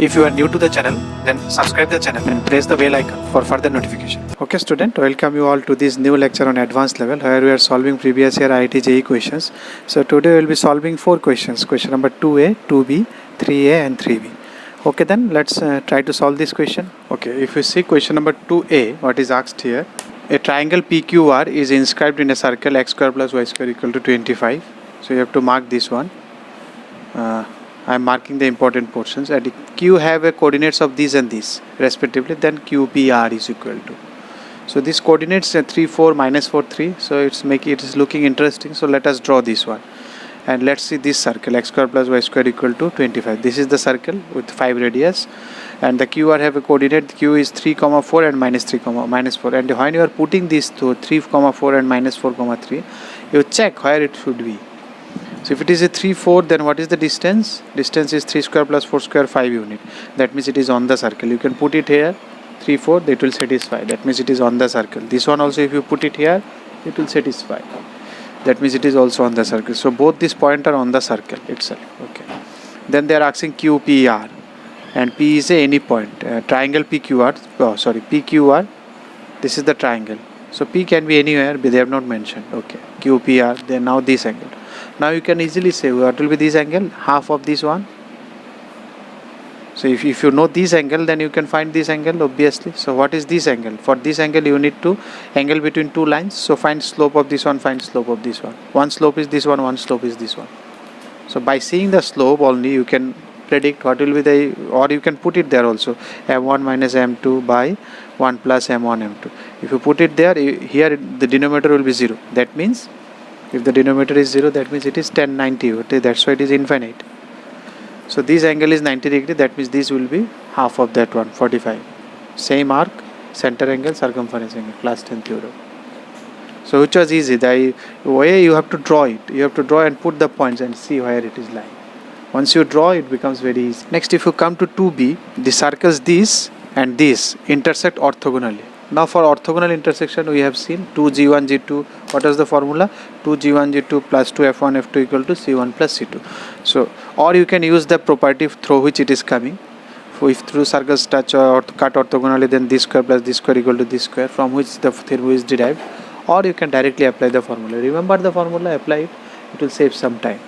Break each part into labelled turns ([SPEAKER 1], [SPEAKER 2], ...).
[SPEAKER 1] If you are new to the channel, then subscribe the channel and press the bell icon for further notification. Okay student, welcome you all to this new lecture on advanced level where we are solving previous year IIT JEE questions. So today we will be solving 4 questions. Question number 2A, 2B, 3A and 3B. Okay, then let's try to solve this question. Okay, if you see question number 2A, what is asked here? A triangle PQR is inscribed in a circle x square plus y square equal to 25. So you have to mark this one. I am marking the important portions, and Q have a coordinates of these and these respectively, then QPR is equal to. So these coordinates are 3, 4, minus 4, 3. So it is looking interesting. So let us draw this one. And let's see this circle x square plus y square equal to 25. This is the circle with 5 radius, and the QR have a coordinate. Q is 3, 4 and minus 3, minus 4. And when you are putting these to 3, 4 and minus 4, 3, you check where it should be. So if it is a 3, 4, then what is the distance? Distance is 3 square plus 4 square, 5 unit. That means it is on the circle. You can put it here, 3, 4, that will satisfy. That means it is on the circle. This one also, if you put it here, it will satisfy. That means it is also on the circle. So both these points are on the circle itself. Okay. Then they are asking QPR, and P is any point. Triangle PQR. PQR. This is the triangle. So P can be anywhere, but they have not mentioned. Okay. QPR. Then now this angle. Now you can easily say what will be this angle? Half of this one. So if you know this angle, then you can find this angle obviously. So what is this angle? For this angle you need to angle between two lines. So find slope of this one, find slope of this one. One slope is this one slope is this one. So by seeing the slope only you can predict what will be the, or you can put it there also, m1 minus m2 by 1 plus m1 m2. If you put it there, here the denominator will be 0. That means if the denominator is 0, that means it is 1090. Okay, that's why it is infinite. So this angle is 90 degree. That means this will be half of that one, 45. Same arc, center angle, circumference angle, class 10 theorem. So which was easy. The way you have to draw it. You have to draw and put the points and see where it is lying. Once you draw, it becomes very easy. Next, if you come to 2B, the circles this and this intersect orthogonally. Now for orthogonal intersection, we have seen 2G1, G2. What is the formula? 2G1, G2 plus 2F1, F2 equal to C1 plus C2. So, or you can use the property through which it is coming. If two circles touch or cut orthogonally, then this square plus this square equal to this square, from which the theorem is derived. Or you can directly apply the formula. Remember the formula, apply it. It will save some time.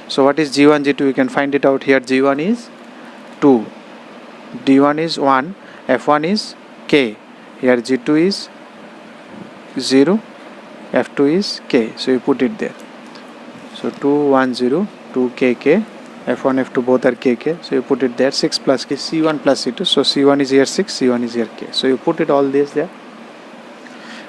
[SPEAKER 1] So what is G1, G2? You can find it out here. G1 is 2. D1 is 1. F1 is K. Here G2 is 0, F2 is K. So you put it there. So 2, 1, 0, 2 K, K, F1, F2 both are K, K. So you put it there, 6 plus K, C1 plus C2. So C1 is here 6, C1 is here K. So you put it all this there.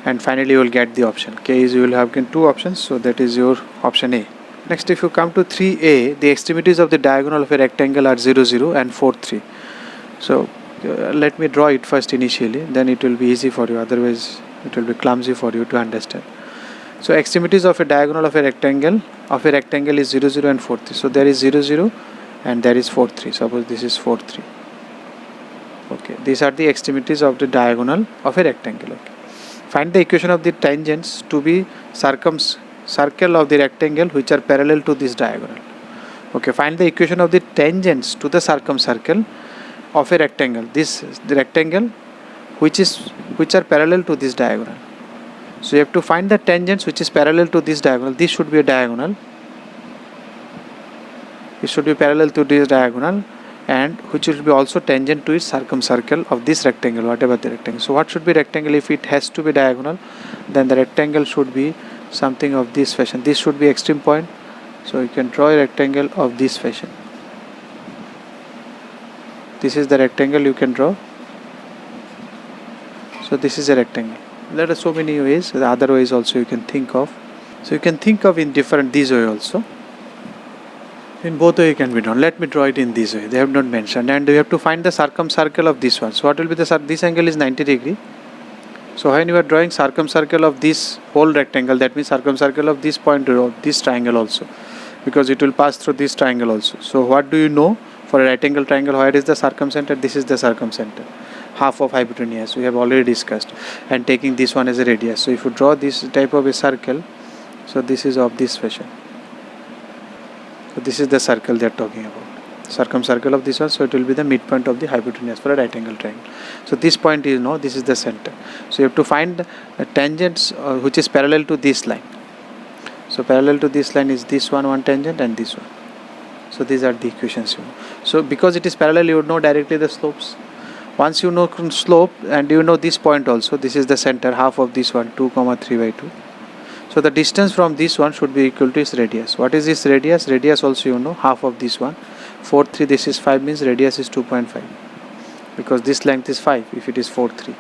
[SPEAKER 1] And finally you will get the option. K is, you will have two options. So that is your option A. Next, if you come to 3A, the extremities of the diagonal of a rectangle are 0, 0 and 4, 3. So let me draw it first initially, then it will be easy for you, otherwise it will be clumsy for you to understand. So extremities of a diagonal of a rectangle is 0, 0 and 4, 3. So there is 0, 0 and there is 4, 3. Suppose this is 4, 3. Okay, these are the extremities of the diagonal of a rectangle. Okay. Find the equation of the tangents to be circle of the rectangle which are parallel to this diagonal. Okay, find the equation of the tangents to the circumcircle of a rectangle. This is the rectangle which are parallel to this diagonal. So you have to find the tangents which is parallel to this diagonal. This should be a diagonal. It should be parallel to this diagonal, and which will be also tangent to its circumcircle of this rectangle, whatever the rectangle. So what should be rectangle? If it has to be diagonal, then the rectangle should be something of this fashion. This should be extreme point. So you can draw a rectangle of this fashion. This is the rectangle you can draw. So this is a rectangle. There are so many ways. The other ways also you can think of. So you can think of in different this way also. In both way it can be done. Let me draw it in this way. They have not mentioned. And you have to find the circumcircle of this one. So what will be this angle is 90 degree. So when you are drawing circumcircle of this whole rectangle, that means circumcircle of this point, this triangle also, because it will pass through this triangle also. So what do you know? For a right angle triangle, where is the circumcenter? This is the circumcenter. Half of hypotenuse we have already discussed, and taking this one as a radius. So if you draw this type of a circle, so this is of this fashion. So this is the circle they are talking about. circumcircle of this one, so it will be the midpoint of the hypotenuse for a right angle triangle. So this point is this is the center. So you have to find the tangents which is parallel to this line. So parallel to this line is this one tangent and this one. So these are the equations So because it is parallel, you would know directly the slopes. Once you know slope and you know this point also, this is the center, half of this one, 2, 3/2. So the distance from this one should be equal to its radius. What is this radius? Radius also half of this one. 4, 3, this is 5 means radius is 2.5. Because this length is 5 if it is 4, 3.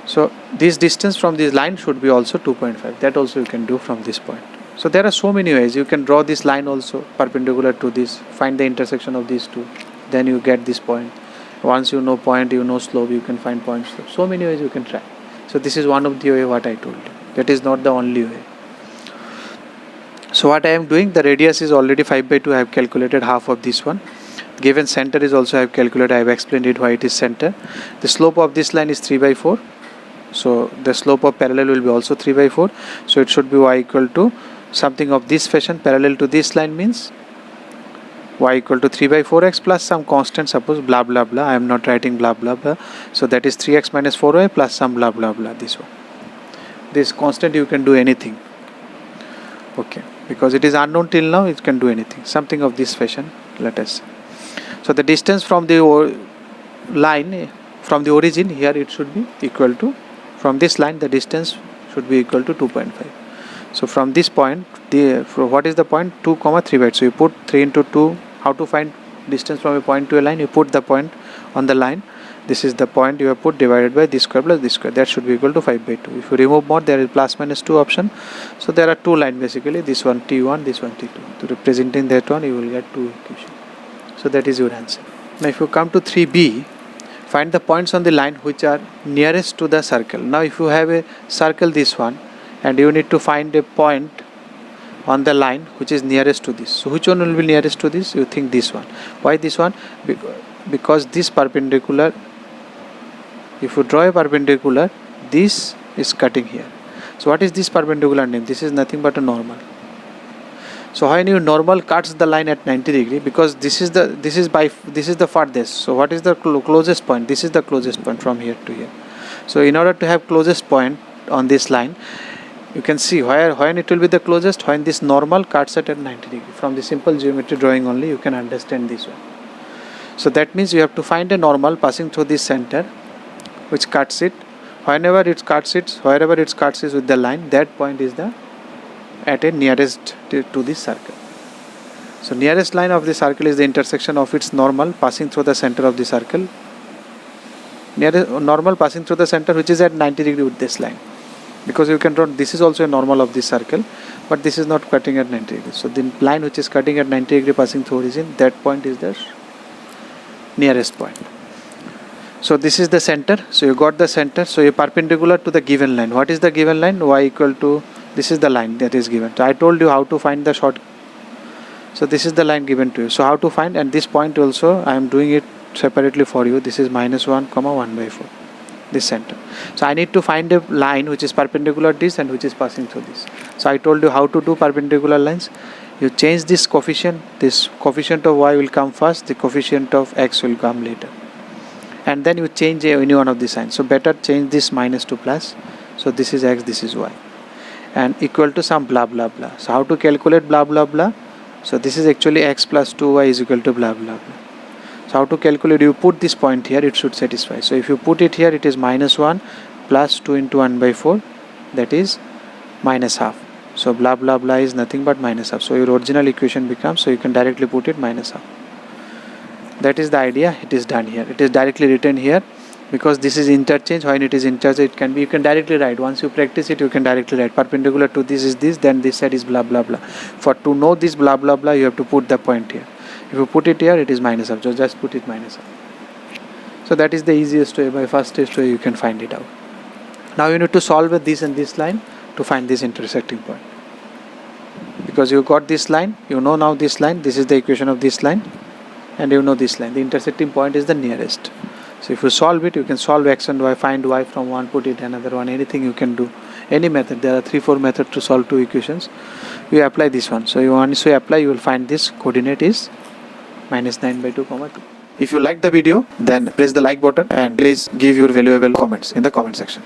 [SPEAKER 1] So this distance from this line should be also 2.5. That also you can do from this point. So there are so many ways. You can draw this line also perpendicular to this. Find the intersection of these two. Then you get this point. Once you know point, you know slope, you can find point slope. So many ways you can try. So this is one of the way what I told you. That is not the only way. So what I am doing, the radius is already 5/2. I have calculated half of this one. Given center is also I have calculated. I have explained it why it is center. The slope of this line is 3/4. So the slope of parallel will be also 3/4. So it should be y equal to something of this fashion. Parallel to this line means y equal to 3/4x plus some constant, suppose blah blah blah. I am not writing blah blah blah. So that is 3x minus 4y plus some blah blah blah. This one. This constant you can do anything. Okay. Because it is unknown till now, it can do anything. Something of this fashion, let us say. So the distance from the line, from the origin, here it should be equal to, from this line the distance should be equal to 2.5. So from this point, what is the point? 2, 3/2. So you put 3 into 2. How to find distance from a point to a line? You put the point on the line. This is the point you have put divided by this square plus this square. That should be equal to 5/2. If you remove more, there is plus minus 2 option. So there are two lines basically. This one T1, this one T2. To representing that one, you will get two equations. So that is your answer. Now if you come to 3B, find the points on the line which are nearest to the circle. Now if you have a circle, this one, and you need to find a point on the line which is nearest to this. So which one will be nearest to this? You think this one. Why this one? Because this perpendicular, if you draw a perpendicular, this is cutting here. So what is this perpendicular name? This is nothing but a normal. So when your normal cuts the line at 90 degree, because this is the farthest. So what is the closest point? This is the closest point from here to here. So in order to have closest point on this line, you can see when it will be the closest, when this normal cuts it at 90 degree. From the simple geometry drawing only, you can understand this one. So that means you have to find a normal passing through this center, which cuts it. Wherever it cuts it with the line, that point is at a nearest to this circle. So nearest line of the circle is the intersection of its normal passing through the center of the circle. Nearest normal passing through the center, which is at 90 degree with this line. Because you can draw, this is also a normal of this circle, but this is not cutting at 90 degrees. So the line which is cutting at 90 degree passing through origin, that point is the nearest point. So this is the center. So you got the center. So you perpendicular to the given line. What is the given line? Y equal to, this is the line that is given. So I told you how to find the short. So this is the line given to you. So how to find, and this point also I am doing it separately for you. This is -1, 1/4. This center. So I need to find a line which is perpendicular to this and which is passing through this. So I told you how to do perpendicular lines. You change this coefficient. This coefficient of y will come first. The coefficient of x will come later. And then you change any one of the signs. So better change this minus to plus. So this is x, this is y. And equal to some blah blah blah. So how to calculate blah blah blah? So this is actually x plus 2y is equal to blah blah blah. So how to calculate? You put this point here, it should satisfy. So if you put it here, it is -1 plus 2 into 1/4, that is -half. So blah blah blah is nothing but -half. So your original equation becomes, so you can directly put it -half. That is the idea. It is done here. It is directly written here because this is interchange. When it is interchange, it can be, you can directly write. Once you practice it, you can directly write perpendicular to this is this, then this side is blah blah blah. For to know this blah blah blah, you have to put the point here. If you put it here, it is -half. So just put it -half. So that is the easiest way. By fastest way, you can find it out. Now you need to solve with this and this line to find this intersecting point. Because you got this line, you know now this line. This is the equation of this line, and you know this line. The intersecting point is the nearest. So if you solve it, you can solve x and y. Find y from one, put it another one. Anything you can do. Any method. There are 3-4 methods to solve two equations. You apply this one. So once you apply, you will find this coordinate is minus 9 by 2 comma 2. If you like the video, then press the like button and please give your valuable comments in the comment section.